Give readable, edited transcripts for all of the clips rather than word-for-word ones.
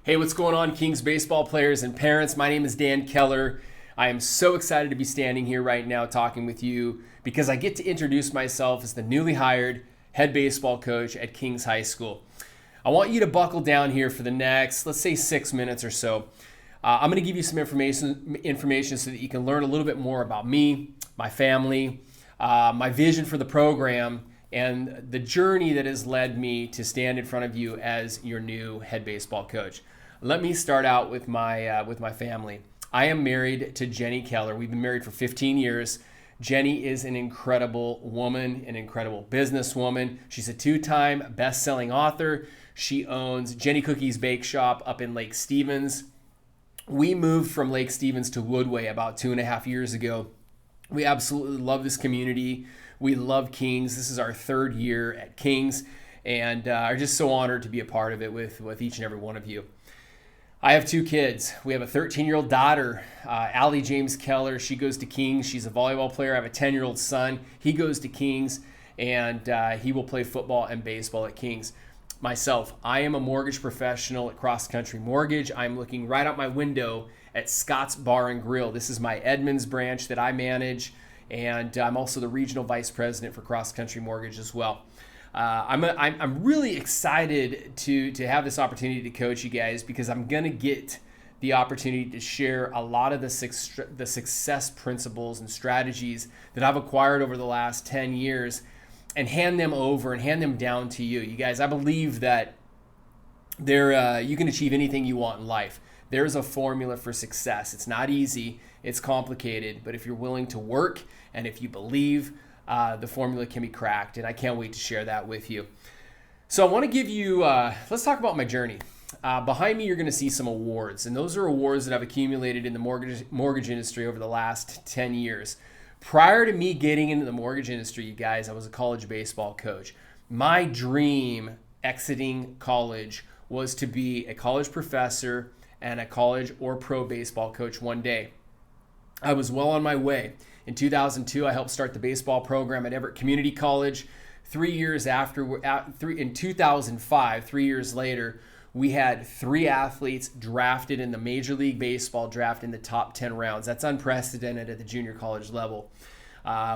Hey, what's going on, Kings baseball players and parents? My name is Dan Keller. I am so excited to be standing here right now talking with you because I get to introduce myself as the newly hired head baseball coach at Kings High School. I want you to buckle down here for the next, let's say, 6 minutes or so. I'm going to give you some information so that you can learn a little bit more about me, my family, my vision for the program, and the journey that has led me to stand in front of you as your new head baseball coach. Let me start out with my family. I am married to Jenny Keller. We've been married for 15 years. Jenny is an incredible woman, an incredible businesswoman. She's a 2-time best-selling author. She owns Jenny Cookie's Bake Shop up in Lake Stevens. We moved from Lake Stevens to Woodway about 2.5 years ago. We absolutely love this community. We love Kings. This is our 3rd year at Kings, and are just so honored to be a part of it with each and every one of you. I have 2 kids. We have a 13-year-old daughter, Allie James Keller. She goes to Kings. She's a volleyball player. I have a 10-year-old son. He goes to Kings, and he will play football and baseball at Kings. Myself, I am a mortgage professional at Cross Country Mortgage. I'm looking right out my window at Scott's Bar and Grill. This is my Edmonds branch that I manage, and I'm also the regional vice president for Cross Country Mortgage as well. I'm really excited to have this opportunity to coach you guys because I'm going to get the opportunity to share a lot of the success principles and strategies that I've acquired over the last 10 years and hand them over and hand them down to you. You guys, I believe that you can achieve anything you want in life. There's a formula for success. It's not easy, it's complicated, but if you're willing to work and if you believe, the formula can be cracked, and I can't wait to share that with you. So I want to give you, let's talk about my journey. Behind me, you're going to see some awards, and those are awards that I've accumulated in the mortgage industry over the last 10 years. Prior to me getting into the mortgage industry, you guys, I was a college baseball coach. My dream exiting college was to be a college professor and a college or pro baseball coach one day. I was well on my way. In 2002, I helped start the baseball program at Everett Community College. 3 years after, in 2005, 3 years later, we had 3 athletes drafted in the Major League Baseball draft in the top 10 rounds. That's unprecedented at the junior college level.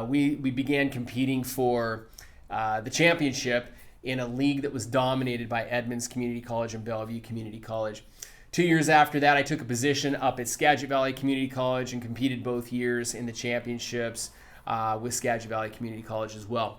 We began competing for the championship in a league that was dominated by Edmonds Community College and Bellevue Community College. 2 years after that, I took a position up at Skagit Valley Community College and competed both years in the championships with Skagit Valley Community College as well.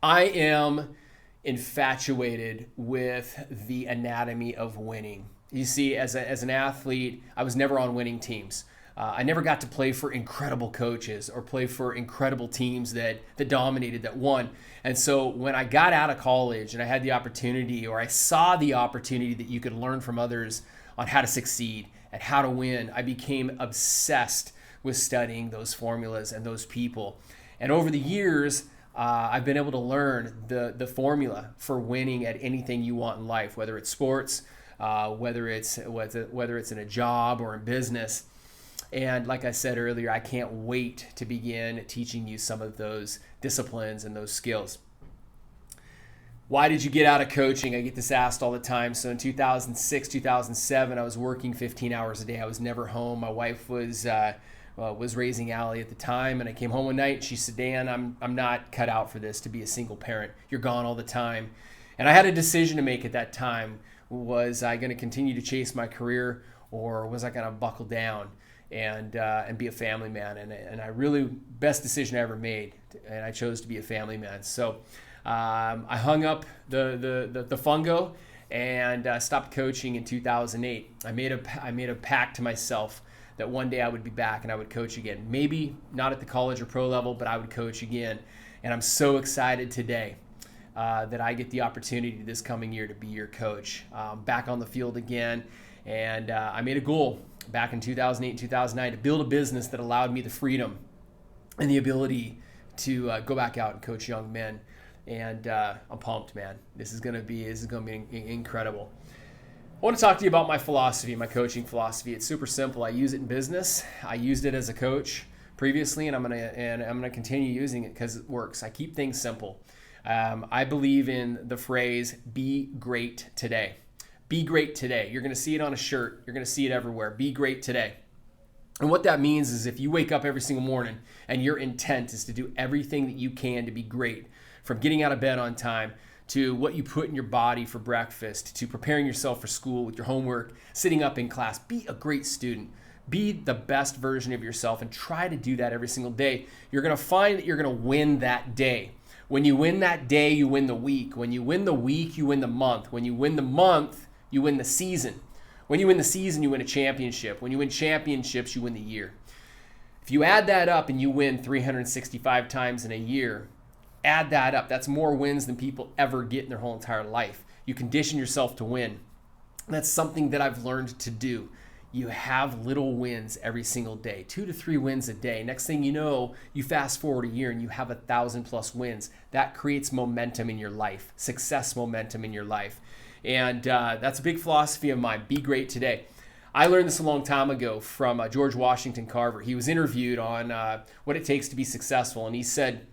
I am infatuated with the anatomy of winning. You see, as an athlete, I was never on winning teams. I never got to play for incredible coaches or play for incredible teams that dominated, that won. And so when I got out of college and I had the opportunity, or I saw the opportunity that you could learn from others on how to succeed and how to win, I became obsessed with studying those formulas and those people. And over the years, I've been able to learn the formula for winning at anything you want in life, whether it's sports, whether it's in a job or in business. And like I said earlier, I can't wait to begin teaching you some of those disciplines and those skills. Why did you get out of coaching? I get this asked all the time. So in 2006, 2007, I was working 15 hours a day. I was never home. My wife was raising Allie at the time, and I came home one night and she said, Dan, I'm not cut out for this, to be a single parent. You're gone all the time. And I had a decision to make at that time. Was I going to continue to chase my career, or was I going to buckle down and be a family man? And I really, best decision I ever made, and I chose to be a family man. So I hung up the fungo and stopped coaching in 2008. I made a pact to myself that one day I would be back and I would coach again. Maybe not at the college or pro level, but I would coach again. And I'm so excited today that I get the opportunity this coming year to be your coach, back on the field again. And I made a goal back in 2008 and 2009 to build a business that allowed me the freedom and the ability to go back out and coach young men. And I'm pumped, man. This is gonna be incredible. I want to talk to you about my philosophy, my coaching philosophy. It's super simple. I use it in business. I used it as a coach previously, and I'm gonna continue using it because it works. I keep things simple. I believe in the phrase "Be great today." Be great today. You're going to see it on a shirt. You're going to see it everywhere. Be great today. And what that means is if you wake up every single morning and your intent is to do everything that you can to be great, from getting out of bed on time to what you put in your body for breakfast, to preparing yourself for school with your homework, sitting up in class, be a great student. Be the best version of yourself and try to do that every single day. You're going to find that you're going to win that day. When you win that day, you win the week. When you win the week, you win the month. When you win the month, you win the season. When you win the season, you win a championship. When you win championships, you win the year. If you add that up and you win 365 times in a year, add that up. That's more wins than people ever get in their whole entire life. You condition yourself to win. That's something that I've learned to do. You have little wins every single day, 2 to 3 wins a day. Next thing you know, you fast forward a year and you have 1,000+ wins. That creates momentum in your life, success momentum in your life. And that's a big philosophy of mine. Be great today. I learned this a long time ago from George Washington Carver. He was interviewed on what it takes to be successful. And he said,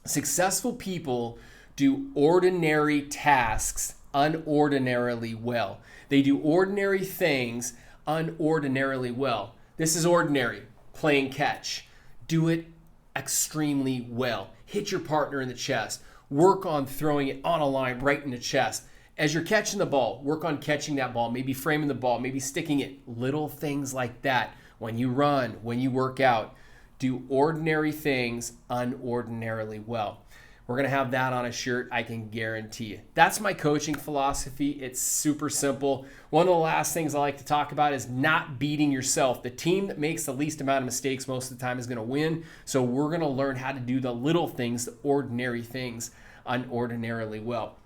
successful people do ordinary tasks unordinarily well. They do ordinary things unordinarily well. This is ordinary, playing catch. Do it extremely well. Hit your partner in the chest. Work on throwing it on a line right in the chest. As you're catching the ball, work on catching that ball, maybe framing the ball, maybe sticking it. Little things like that. When you run, when you work out, do ordinary things unordinarily well. We're going to have that on a shirt, I can guarantee you. That's my coaching philosophy. It's super simple. One of the last things I like to talk about is not beating yourself. The team that makes the least amount of mistakes most of the time is going to win. So we're going to learn how to do the little things, the ordinary things, unordinarily well.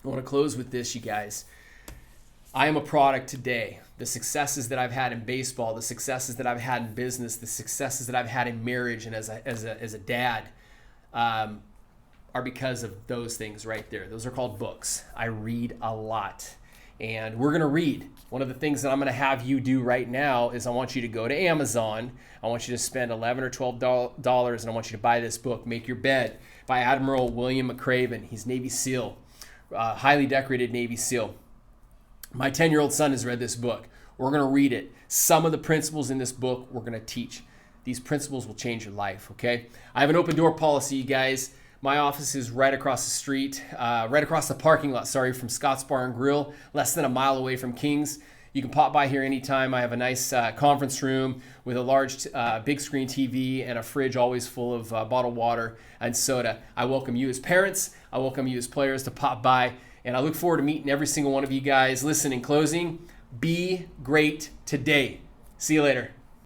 I want to close with this, you guys. I am a product today. The successes that I've had in baseball, the successes that I've had in business, the successes that I've had in marriage and as a dad, are because of those things right there. Those are called books. I read a lot. And we're going to read. One of the things that I'm going to have you do right now is I want you to go to Amazon. I want you to spend $11 or $12 and I want you to buy this book, Make Your Bed, by Admiral William McRaven. He's Navy SEAL, highly decorated Navy SEAL. My 10-year-old son has read this book. We're going to read it. Some of the principles in this book we're going to teach. These principles will change your life, okay? I have an open door policy, you guys. My office is right across the street, right across the parking lot, from Scott's Bar and Grill, less than a mile away from King's. You can pop by here anytime. I have a nice conference room with a large big screen TV and a fridge always full of bottled water and soda. I welcome you as parents. I welcome you as players to pop by. And I look forward to meeting every single one of you guys. Listen, in closing, be great today. See you later.